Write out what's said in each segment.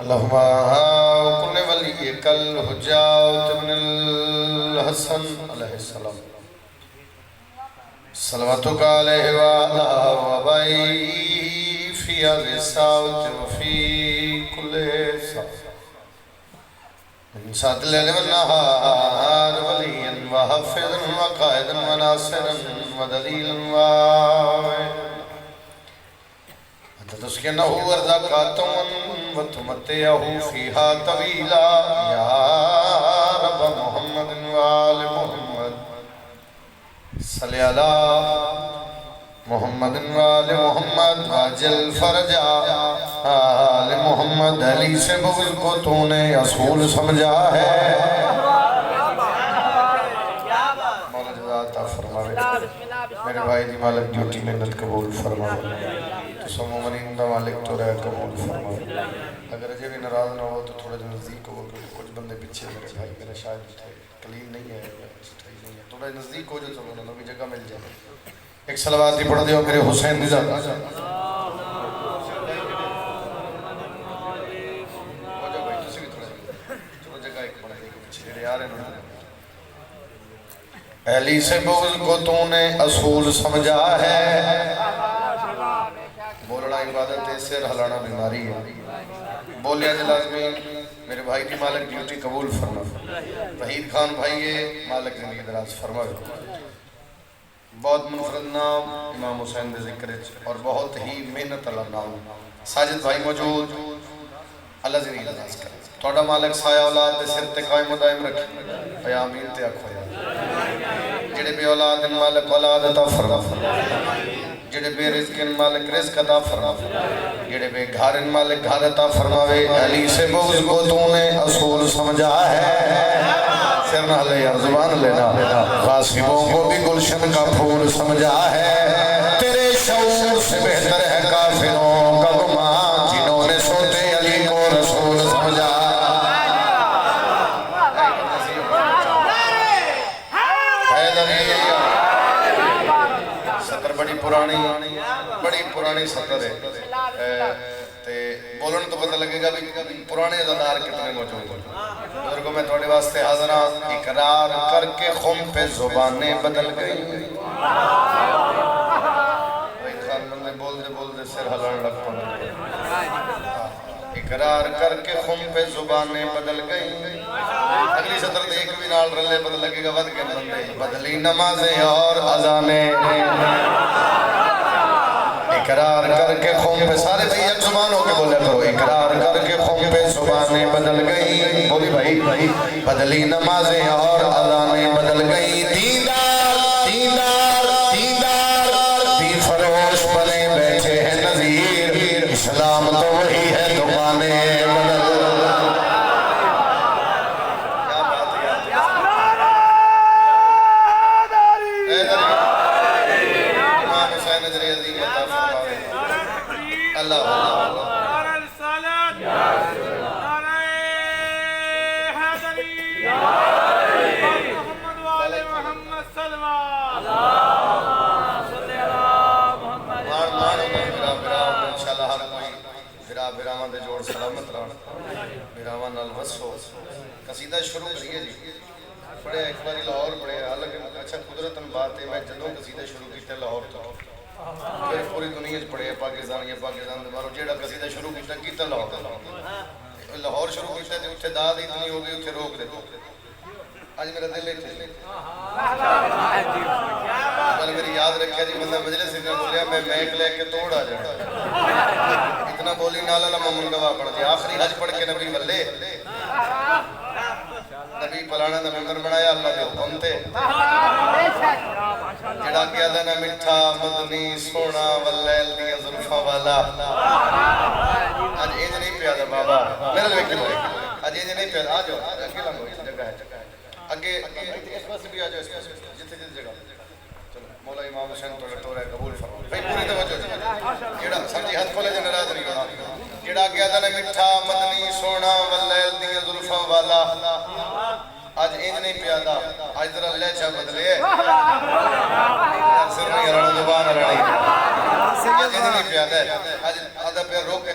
अल्लाहुम्मा कुल्ले वली कल हुज्जात इब्नुल हसन अलैहिस्सलाम सलवातुका अलैहि व अला व बाई फी रिसात व फी कुल्ले सात लैल व नहार वलियन व हफ़िज़न व क़ाइदन व नासिरन व दलीलन व तस्किनहु अर्ज़क़ातुन व तुमत्तिअहु फ़ीहा तवीला या रब मुहम्मद व आलि मुहम्मद सल्लि अला मुहम्मद व आलि मुहम्मद वाजिल फरजा आलि मुहम्मद। अली से बुग़्ज़ को तूने असूल समझा है। मौला जज़ा अता फरमावे। मेरे भाई दी मालिक ड्यूटी मेहनत कबूल फरमावे। मोमिन दा मालिक तो रह कबूल फरमाए। अगर अजय भी नाराज ना हो तो थोड़ा जो नज़दीक हो, क्योंकि कुछ बंदे पीछे मेरे भाई मेरे शायद कलीन नहीं है, थोड़ा नज़दीक हो जो तो उन्होंने भी जगह मिल जाए। एक सलवात ही पढ़ दियो मेरे हुसैन दी ज़ात। अली से बुग़्ज़ को तूने असूल समझा है। बोलना इबादत है, सिर हिलाना बीमारी है। बोलिया लाज़मी मेरे भाई की मालिक ड्यूटी कबूल फरमा। वहीद खान भाई ये मालिक ज़िंदगी दराज फरमाए। बहुत मुनफरद नाम इमाम हुसैन दे ज़िक्र और बहुत ही मेहनत वाला नाम साजिद भाई मौजूद। अल्लाह ज़िंदगी दराज करे। थोड़ा मालिक साया औलाद दे सिर ते कायम दायम रखे। आमीन ते आखो यार। जेड़े बे औलाद मालिक औलाद अता फरमा। जेड़े बेरिज़्क़ मालिक रिज़्क़ अता फरमावे। जेड़े बेघर मालिक घर अता फरमावे। अली से बुग़्ज़ को तूने असूल समझा है। सिर ना ले यार, ज़ुबान लेना। ग़ासिबों को भी गुलशन का फूल समझा है। तेरे शऊर से बेहतर है काफिरों का गुमान जिन्होंने सोते अली को रसूल समझा। सतर बड़ी पुरानी सतर है। बोलन तो पता लगेगा भी पुराने अदादार कितने मौजूद हैं। बुजुर्गों में थोड़े वास्ते हाज़िर हूं। इकरार करके खुम पे ज़ुबानें बदल गई। बंदे बोलते बोलते सिर हिलाने लग पड़े। इकरार करके खुम पे ज़ुबानें बदल गई। अगली सतर देख भी नाल रले पता लगेगा वध के बंदे बदली नमाज़ें और अज़ानें। इकरार करके खुम पे सारे भाई एक ज़ुबान होके बोले करो। इकरार करके खुम पे ज़ुबानें बदल गई। बोली भाई बदली नमाज़ें और अज़ानें बदल गई। दीदार दीदार दीदार दी फरोश बने बैठे हैं नज़ीर। इस्लाम तो वही है दुकानें बदल। कसीदा शुरू करिए जी। बड़े एक बार लाहौर पढ़े। हालांकि अच्छा कुदरतन बात है, मैं जदों कसीदा शुरू किया लाहौर तो फिर पूरी दुनिया पढ़े पाकिस्तान के बाहरों जेड़ा कसीदा शुरू किया लाहौर शुरू किया तो उत्थे दाद इतनी हो गई उत्थे रोक दे। अज मेरा दिल कल मेरी याद रखिया जी। बंदा मजलिस से बोलिया मैं मैक लेके तोड़ आ जाना। इतना बोली नाला मोमन गवाह पढ़ दिया। आखिरी हज पढ़ के नबी वल्ले नबी पलाना दा मेंबर बनाया अल्लाह दे हुक्म ते। जेड़ा गया दा ना मिठा मदनी सोना वल्लैल दी जुल्फा वाला। आज इंज नहीं पिया दा बाबा मेरे लिए क्यों आज इंज नहीं पिया। आ जाओ अगे लंघो, जगह है आगे इस पास भी आ जाओ। इस पास जिथे जिथे जगह चलो। मौला इमाम हुसैन तो टोरा कबूल फरमाओ भाई। पूरी तवज्जो जेड़ा समझी हाथ खोले जे नाराज नहीं होना। जेड़ा गया दा ना मिठा मदनी सोना वल्लैल दी जुल्फा वाला। आज इंज नहीं पिया था। आज जरा लहजा बदले। सिर नहीं हलाना, ज़ुबान हलानी। इंज नहीं पिया था। आज आधा पे रोक के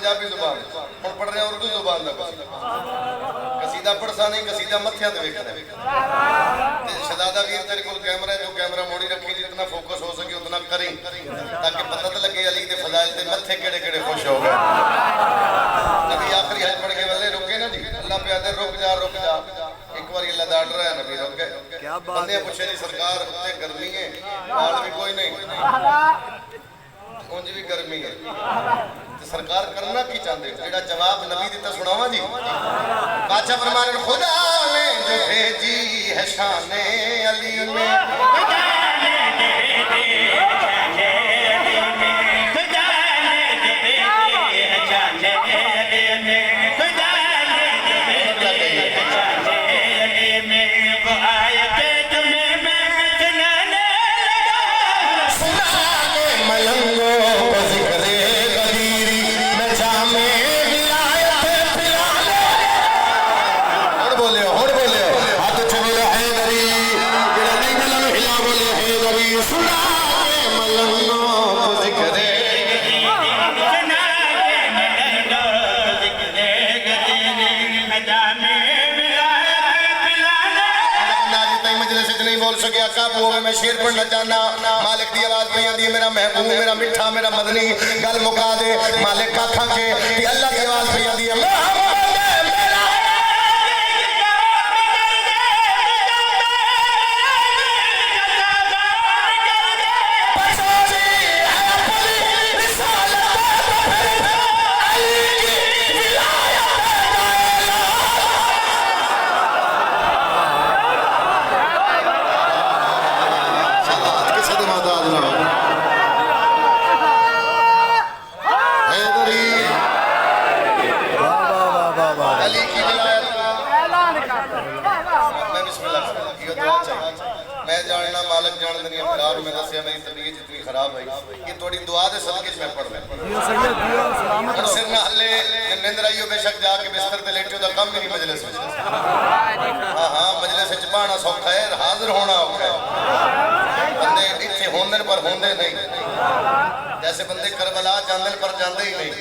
पंजाबी जुबान हुण पढ़ रहे उर्दू जुबान दा कसीदा पढ़सा नहीं कसीदा मत्थियां ते वेखदा ते शहजादा वीर तेरे कोल कैमरा है तो कैमरा मोड़ी रखी जितना फोकस हो सके उतना करी ताकि पता तो लगे अली दे फजाइल ते मत्थे केड़े-केड़े खुश हो गए नबी आखिरी हज पढ़ के वाले रुके ना जी अल्लाह प्यादे रुक जा एक बार अल्लाह दा ऑर्डर है नबी रुक गए क्या बात बंदे है पूछे जी सरकार उत्ते गर्मी है नाल भी कोई नहीं उंज भी गर्मी है तो सरकार करना की चाहते जेड़ा जवाब नबी दिता सुनावा जी बादशाह फरमाने खुदा ने जो भेजी है शाने अली में मैं शेर पढ़ना चाहना मालिक की आवाज पे आती है मेरा महबूब मेरा मिठा मेरा मदनी गल मुका दे मालिक का खा के अल्लाह की आवाज पे आती है बेशक जाके बिस्तर ते लेटे कम ही नहीं मजलिस हाँ मजलिस बहना सौखा है हाजिर होना औखा है बंदे इतने होंदे पर होंदे नहीं जैसे बंदे करबला जांदे पर जांदे ही नहीं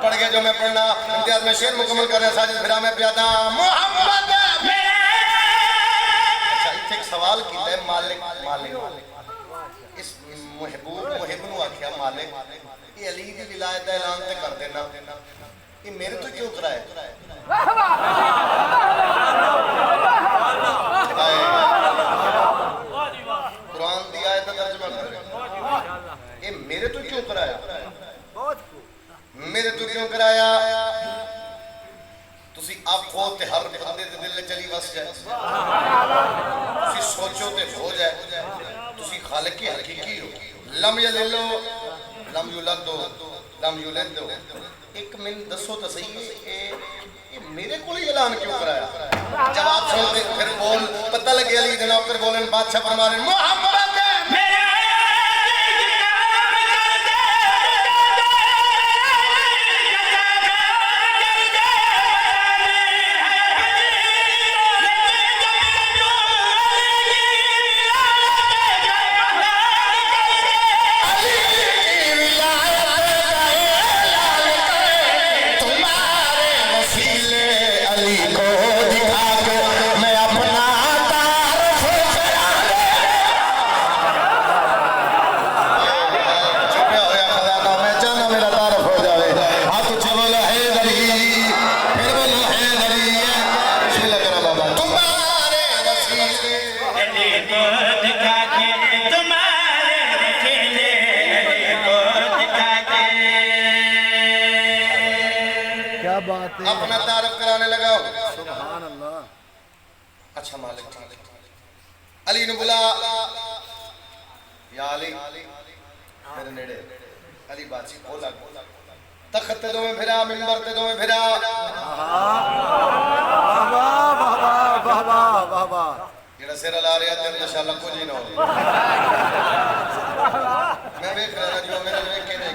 पढ़ गया जो मैं पढ़ना इम्तियाज में शेर मुकम्मल कर रहा साजिद फिरा में प्यादा मोहम्मद अच्छा इत्थे एक सवाल कीता है मालिक इस महबूब मुहिब नु आख्या मालिक ये अली की विलायत का ऐलान ते कर देना ये मेरे तो क्यों कराए कुरान दी आयत का तर्जुमा कर ये मेरे तो क्यों कराया मेरे तो क्यों कराया तुसी आखो ते हर बंदे दे दिल चली बस जाए तुसी सोचो ते हो जाए तुसी खालिक की हकीकी हो लम यलिलो लम युलदो लम युलदो एक मिनट दसो तो सही ये मेरे को ही ऐलान क्यों कराया जवाब सुन के फिर बोल पता लगे अली जनाब फिर बोलन बादशाह फरमाने मोहम्मद अपना तारफ कराने लगा सुभान अल्लाह अच्छा मालिक अली ने बुला या अली मेरे नेड़े अली बाजी बोला तख्त ते दोवें फिरा मिंबर ते दोवें फिरा वाह जेड़ा सिर ला रहा ते इंशाअल्लाह कुछ ही ना हो मैं देख रहा जो मेरे देख के नहीं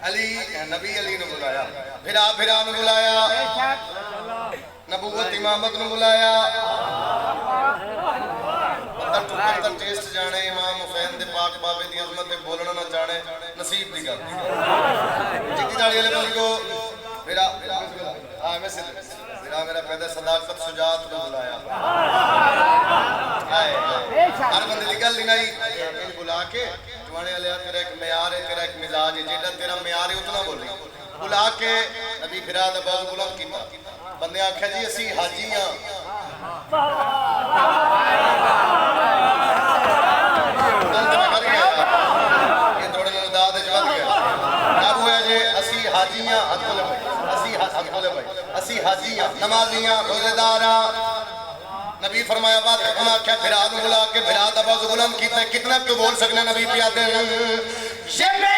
अली नबी अली ने बुलाया फिरा ने बुलाया नबूवत इमामत ने बुलाया टेस्ट जाने इमाम हुसैन दे पास पाक बाबे दी अजमत ते बोलना ना जाने नसीब दी गल चिट्टी दाढ़ी वाले बंदे को मेरा मैं मेरा पैदा सदाकत सुजात को बुलाया हर बंदे की गल नहीं बुला के जवाने वाले तेरा एक म्यार है तेरा एक मिजाज है जेड़ा तेरा म्यार है उतना बोली बुला के नबी फिराद अब्बास बुलंद कीता बंदे आख्या जी असी हाजी हां ये थोड़े दिन दाद च वध गया कब होया जे असी हाजी हां हथ खोले भाई असी हाजी हां नमाजी हां रोजेदार हां नबी फरमाया बात हम आख्या फिराद बुला के फिराद अब्बास बुलंद कीता कितना तो बोल सकना नबी पियाते ये मेरा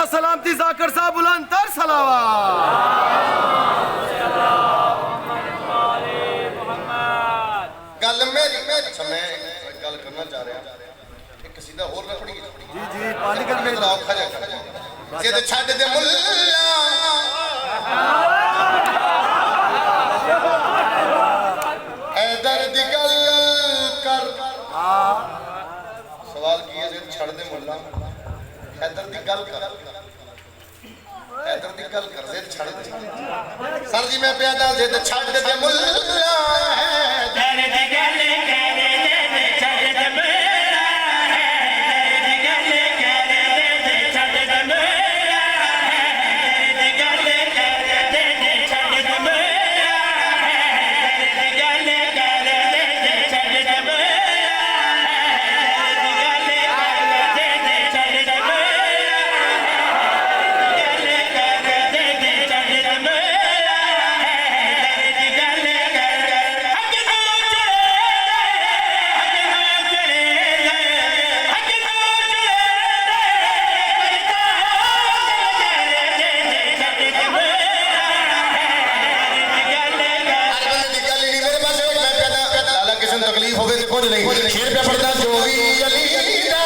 सलामती जाकर साहब बुलंद तर सलावा गल मेरी अच्छा मैं गल करना चाह रहा एक कसीदा और रखड़ी जी जी पालीगढ़ में औखा जा जिद छड्ड दे मुल्ला हैदर दी गल कर सवाल की है जिद छड्ड दे मुल्ला हैदर दी गल कर हैदर दी गल कर जिद छड्ड दे सर जी मैं प्यादा जिद छड्ड दे मुल्ला हैदर दी गल कर जिद छड्ड दे मुल्ला हैदर दी गल कर जिद छड्ड दे मुल्ला हैदर दी गल कर जिद छड्ड दे मुल्ला हैदर दी गल कर जिद छड्ड दे मुल्ला हैदर दी गल कर जिद छड्ड दे तकलीफ हो गई कुछ नहीं शेर पे पड़ता जो भी अली दा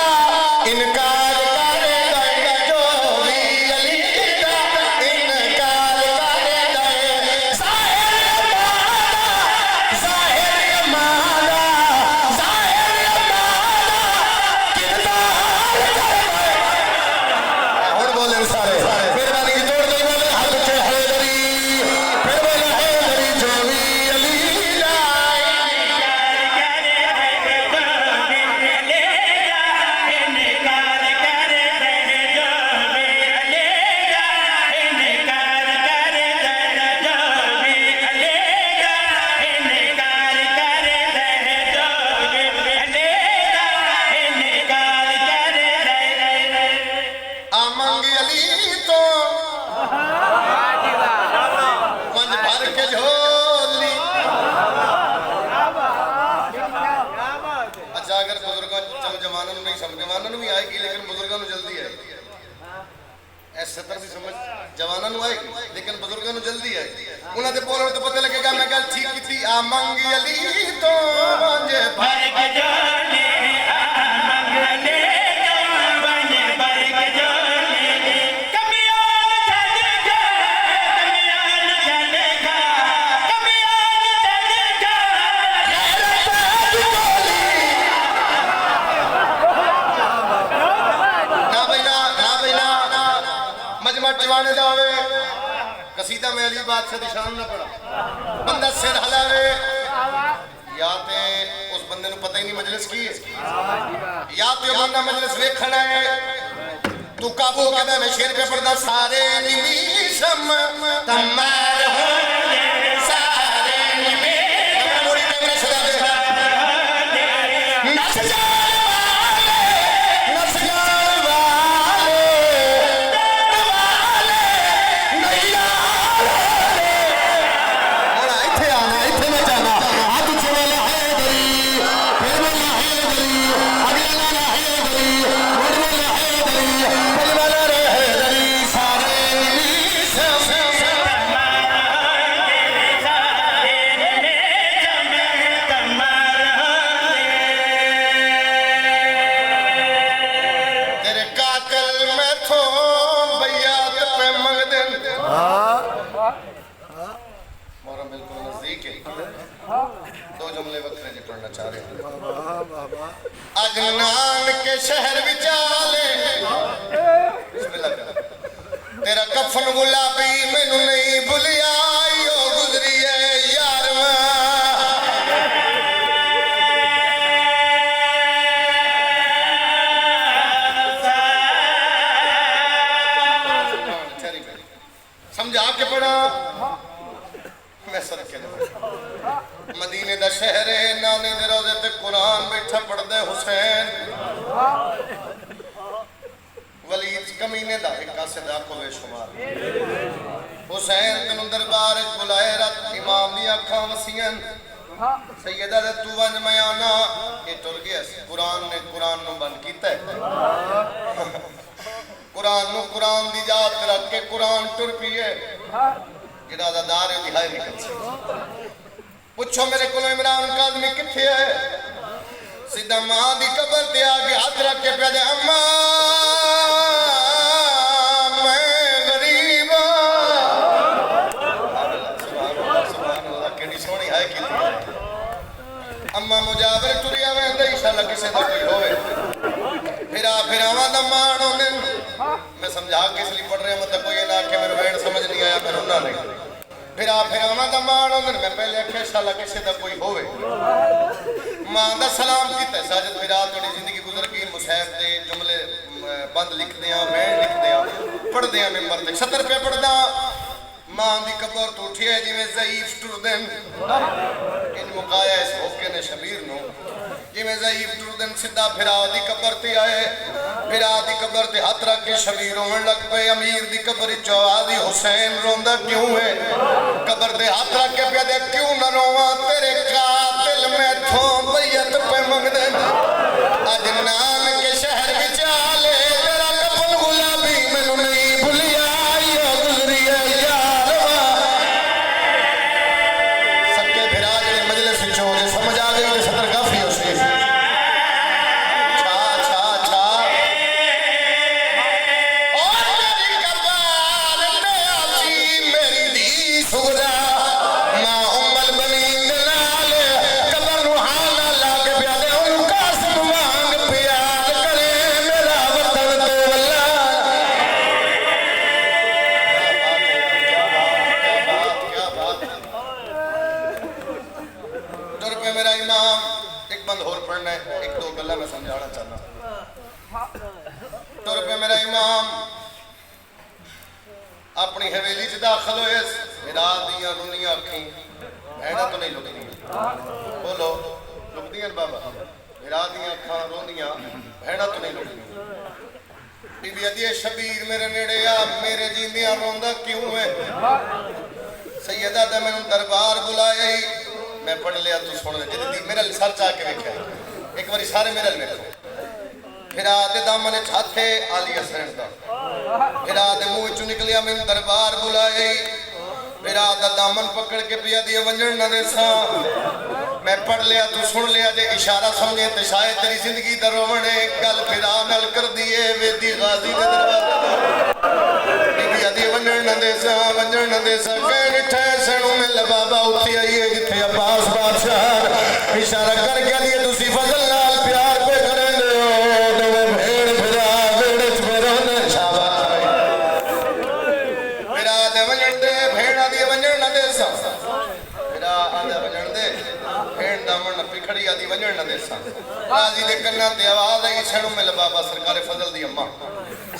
इनकार करेगा जो भी अली दा इनकार करेगा जाहिर माला किरदार और बोले सारे मेहरबानी की तोड़ दे बोले हाथ से हैदरी फिर बोले हैदरी जो भी अली दा जवाना आएगी लेकिन बुजुर्गों को जल्दी आएगी उन्होंने बोलने तो पता लगेगा मैं गल ठीक की आ मंगी अली तो मंजे भर के जाने आ मंगले तो मंजे भर के जाने कमियान चलेगा जवाने जावे कसीदा में अली बादशाह दी शान ना पड़ा बंदा सिर हलावे या ते उस बंदे नु पता ही नहीं मजलिस की है या ते बंदा मजलिस देखना है तू काबू के मैं शेर पे पड़दा सारे निमिषम तमार हो सारे निमिषम पूरी टाइम सदा मोहर्रम बिल्कुल नजदीक है। दो जुमले वक्रे जी पढ़ना चाह रहे हैं। अजनान के शहर विचाले बिस्मिल्लाह कर। तेरा कफन गुलाबी मैनू नहीं भुलिया यो गुजरी है यारवा। समझा के पढ़ा मैं सर के मदीने दा शहर है नाने दे रोज़े ते कुरान बैठा पढ़दे हुसैन वलीद कमीने दा एक कासे दा को बेशुमार हुसैन तेनू दरबार च बुलाए रात इमाम दी अखां वसीयन सैयदा दे तू वन मैं आना ये टुर गया कुरान ने कुरान नु बंद कीता है कुरान नु कुरान दी याद रख के कुरान टुर पिए जिदा दा दार दिहाई निकल सी पूछो मेरे को इमरान काज़मी किथे है सीधा मां दी कब्र ते आके हाथ रख के पे दे अम्मा मैं गरीब सुभान अल्लाह केडी सोहनी है की अम्मा मुजावर टुरिया वेंदे इंशाअल्लाह किसे दा कोई होवे फिरावा दा मान होंदे मैं समझा के इसलिए पढ़ रहा मतलब कोई ना कि मेरे बैठ समझ नहीं आया मैं रोना नहीं फिरावा दा मान होंदे मैं पहले आखे इंशाअल्लाह किसे दा कोई होवे मां दा सलाम कीता साजिद फिरा थोड़ी जिंदगी गुजर गई मुसैब दे जुमले बंद लिखदे आ मैं लिखदे आ पढ़दे आ मिंबर ते 70 रुपए पढ़दा मां दी कब्र तो उठिया जिवें ज़ईफ टुरदन इन मुकाया इस होके ने शबीर नो जिवें ज़ईफ टुरदन सीधा फिरा दी कब्र ते आए फिरा दी कब्र ते हाथ रख के शबीर रोवन लग पे अमीर दी कब्र च आवाज़ हुसैन रोंदा क्यों है कब्र ते हाथ रख के पे दे क्यों न रोवा तेरे कातिल मैथों बैयत पे मंगदे अजनान के शहर विच आले तेरा कफन गुलाबी मैनू नहीं भुलिया यो गुजरी है यारवा सबके फिरा जे मजलिस विच हो समझ आ गई ते सतर काफी हो सी अपनी हवेली च दाखिल होए मेरा दियां रुनियां अखीं भैणा तो नहीं लुकदी बोलो लुकदियां बाबा मेरा दियां अखां रोंदियां भैणा तो नहीं लुकदी बीबी अदी शबीर मेरे नेड़े आ मेरे जींदियां रोंदा क्यों है सैयदा दा मैनू दरबार बुलाया ही मैं पढ़ लिया तू सुन जिद्दी मेरे सर चा के वेख्या एक बारी सारे मेरे वेखो फिरा दे दामन छाथे आली हसैन दा फिरा दे मुंह चो निकलिया मैनू दरबार बुलाए फिरा दा दामन पकड़ के पिया दिए वंजन न देसा मैं पढ़ लिया तू सुन लिया जे इशारा समझे ते शायद तेरी जिंदगी दा रोवण है गल फिरा नाल कर दिए वेदी गाजी दे दरबार बीबी आदी वंजन न देसा कह निठे सणू मिल बाबा उठी आइए जिथे अब्बास बादशाह इशारा कर के दिए तुसी फजल नाल प्यार पे करेंगे राजी दे कन्ना ते आवाज आई सणू मिल बाबा सरकार फजल दी अम्मा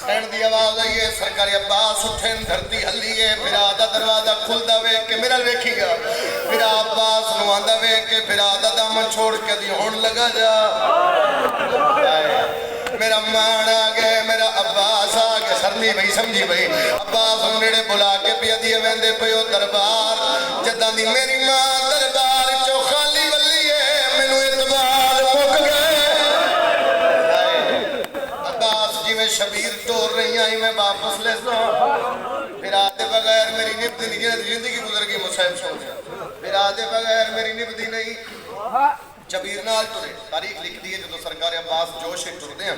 सैन दी आवाज आई है सरकार अब्बास उठे धरती हल्ली है फिरा दा दरवाजा खुलदा वे के मेरा वेखीगा फिरा अब्बास नु आंदा वे के फिरा दा दामन छोड़ के दी होण लगा जा मेरा मान आ गए मेरा अब्बास आ गए सरनी भाई समझी भाई अब्बास नेड़े बुला के पिया दी वेंदे पयो दरबार जदां दी मेरी मां दरबार चो खाली वल्ली है मैनू इतबार मुक गए अब्बास जिवें शबीर तोड़ रही आई मैं वापस ले सा फिर आते बगैर मेरी निभदी नहीं जिंदगी गुजर गई मुसाहिब सुन फिर आते बगैर मेरी निभदी नहीं शबीर नाल टुरे तारीख लिखती है जो सरकार अब्बास जोश से टुरदे हैं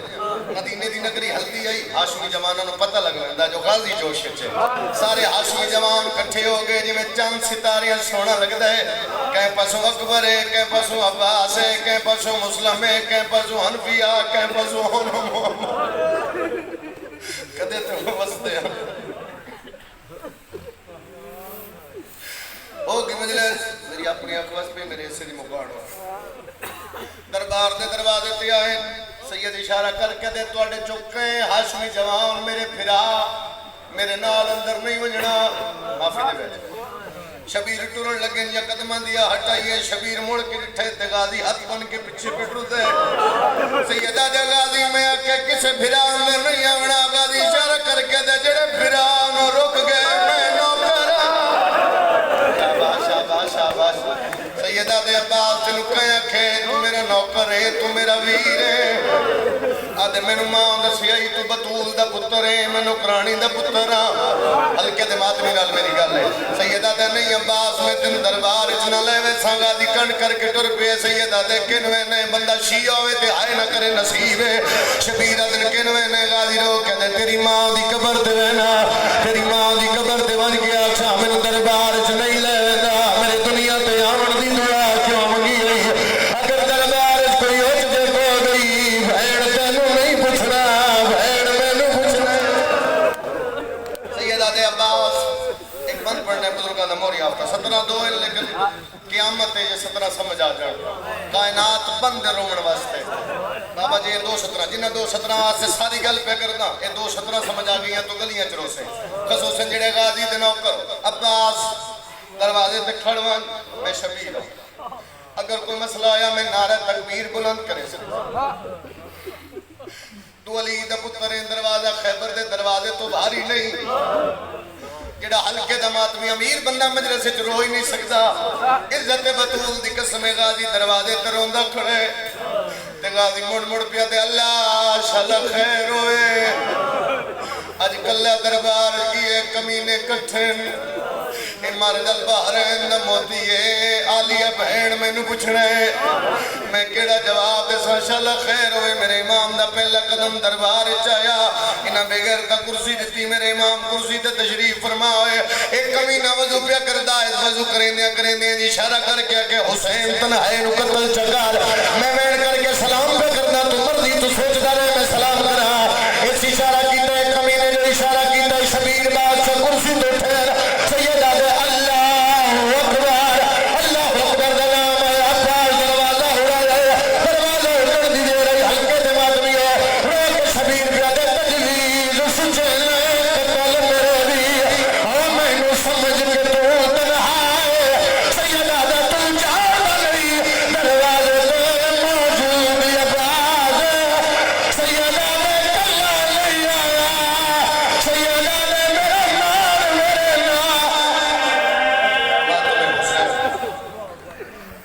मदीने दी नगरी हल्दी आई हाशमी जवाना नु पता लग जांदा जो गाजी जोश च सारे हाशमी जवान इकट्ठे हो गए जिवें चंद सितारे सोना लगदा है कह पासों अकबर है कह पासों अब्बास है कह पासों मुस्लिम है कह पासों हनफिया कह पासों कदे तो वसदे ओ की मजलिस मेरी अपनी अखवास पे मेरे हिस्से दी मुकाड़ दरबार दे दरवाजे ते आए सैयद इशारा करके दे तुहाडे चुके हाशमी जवान मेरे फिरा मेरे नाल अंदर नहीं वजना माफी दे विच शबीर टुरन लगे या कदमां दिया हटाइए शबीर मुड़ के डिठे ते गाजी हाथ बन के पीछे पिटरुदे सैयदा दे गाजी मैं आके किसे फिरा अंदर नहीं आवना गाजी इशारा करके दे जेड़े फिरा नो रुक गए मैं नौकर शाबाश शाबाश सैयदा दे अब्बास तेनू कह आखे तू मेरा नौकर है तू मेरा वीर है आदे मैनू मां दसिया तू बतूल दा पुत्र है मैं नौकरानी दा पुत्र हां हल्के दे मातमी नाल मेरी गल है सैयदा दे नहीं अब्बास मैं तेन दरबार च ना लेवे सांगा दी कण करके टुर पे सैयदा दे किनवे ने बंदा शिया होवे ते हाय ना करे नसीब है शबीर दिन किनवे ने गाजी रो कहंदे तेरी मां दी कब्र ते रहना तेरी मां दी कब्र ते वन गया अच्छा मैनू दरबार च नहीं लेवेंदा मेरे दुनिया ते आवन दी दुआ क्यों मंगी है अगर दरबार च कोई उठ जे हो गई भैण तेनू नहीं पूछना भैण मैनू पूछना सैयदा दे अब्बास एक बंद पढ़ने बुजुर्गों का मोरी आफ्ता 17 है लेकिन क़यामत है ये 17 समझ आ जाए कायनात बंद रोमन वास्ते बाबा जी 2:17 जिन्हें 2:17 वास्ते सारी गल पे करदा ये 2:17 समझ आ गई तो गलियां च रोसे खसूसन जेड़े गाजी दे नौकर अब्बास दरवाजे पे खड़वन मैं शबीर अगर कोई मसला आया मैं नारा तकबीर बुलंद करे तू अली दा पुत्र दरवाजा खैबर दे दरवाजे तो भारी नहीं जेड़ा हल्के दा मातमी अमीर बंदा मजलिस च रो ही नहीं सकदा इज्जत बतूल दी कसम गाजी दरवाजे ते रोंदा खड़े ते गाजी मुड़ मुड़ पिया ते अल्लाह शाला खैर होए अज कल्ला दरबार की कमीने इकट्ठे मारे दल बाहर मोतीए आलिया बहन मैनू पूछना है मैं केड़ा जवाब दसा शाला खैर होए मेरे इमाम दा पहला कदम दरबार च आया इन्हां बेगैर दा कुर्सी दिती मेरे इमाम कुर्सी ते तशरीफ फरमाए एक कमीना वजू पिया करदा है वजू करेंदे करेंदे इशारा करके कि हुसैन तन्हाए नु कत्ल चगाल